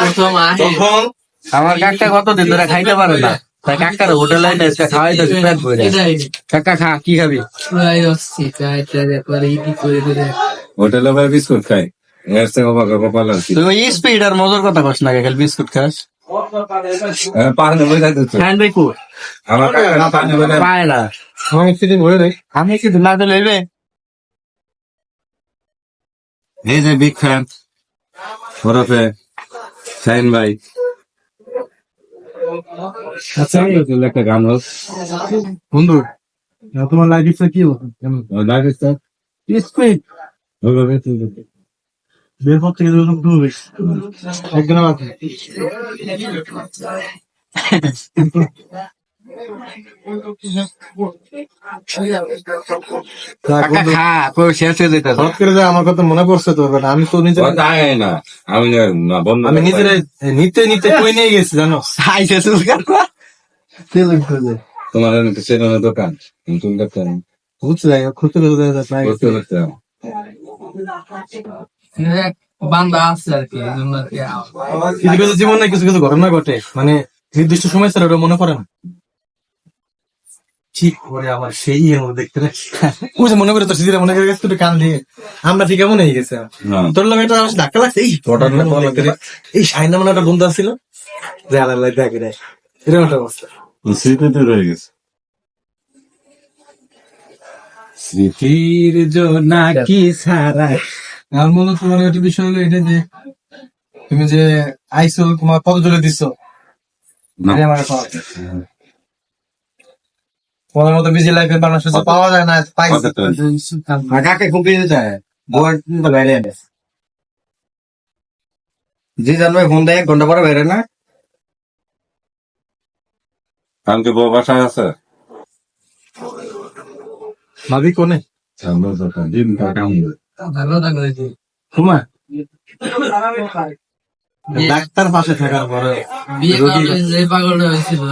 প্রথম আহে তখন আমার কাকা কতদিন ধরে খাইতে পারে না, তাই কাকার হোটেলে খাওয়াইতেছে পেট ভরে। এটাই কাকা খা, কি খাবি? পুরাই অস্থির একবারে ইডি করে করে হোটেলে ভাই বিস্কুট খাই, এর থেকে কপাল আছি। তুই ওই স্পিড আর মজার কথা কস না, খালি বিস্কুট খাস। পাহাড়ে বই যাইতেছে হ্যাঁ ভাই কো আমার কাকা না পাহাড়ে বই পায় না, আমি কিছু বলে দেয়। আমি কি না দিলে হইবে? এই যে বিগ ফ্যান ওরফে শাহিন ভাই। আচ্ছা একটা গান হোক বন্ধু তোমার লাইফ কি হতো? লাইভ স্টার স্পিড ওইভাবে বের পর থেকে একদিন খা কই শেষ হয়ে যেতে হঠাৎ করে যে আমার কথা মনে পড়ছে তোর কথা, আমি তো নিজে যায় না, আমি না বন্ধ আমি নিজের নিতে নিতে কই নিয়ে গেছি জানো। আইসে চুল কাটবা তোমার সেখানে দোকান চুল কাটতে বুঝতে যাই খুঁজতে করতে করতে বান্দা আছে আর কি এই জন্য আর কি কিছু কিছু জীবনে কিছু কিছু ঘটনা ঘটে, মানে নির্দিষ্ট সময় স্যার ওটা মনে পড়ে না। ঠিক করে আবার সেই এর মধ্যে দেখতে ওই যে মনে করে তোর সিজিরা মনে করে গেছে তুই কান দিয়ে আমরা ঠিক এমন হয়ে গেছে। তোর লোক একটা ধাক্কা লাগছে, এই এই সাইনা মানে একটা বন্ধু ছিল যে আল্লাহ দেখে রে, এরকম একটা অবস্থা। স্মৃতিতে রয়ে গেছে। স্মৃতির জোনাকি ছাড়া আমার মনে তোমার একটা বিষয় হলো এটা যে তুমি যে আইসো তোমার পদ জলে দিচ্ছ তোমার মতো বিজি লাইফে বাংলাদেশে তো পাওয়া যায় না, পাইছি কাকে খুঁপিয়ে দিতে হয় বোর্ড বাইরে জি জানবে ফোন দেয় 1 ঘন্টা পরে বাইরে না। কালকে বউ বাসায় আছে ভাবি কোনে ভালো থাকবে তোমার ডাক্তার পাশে থাকার পরে বিয়ে করার যে পাগলটা হয়েছিল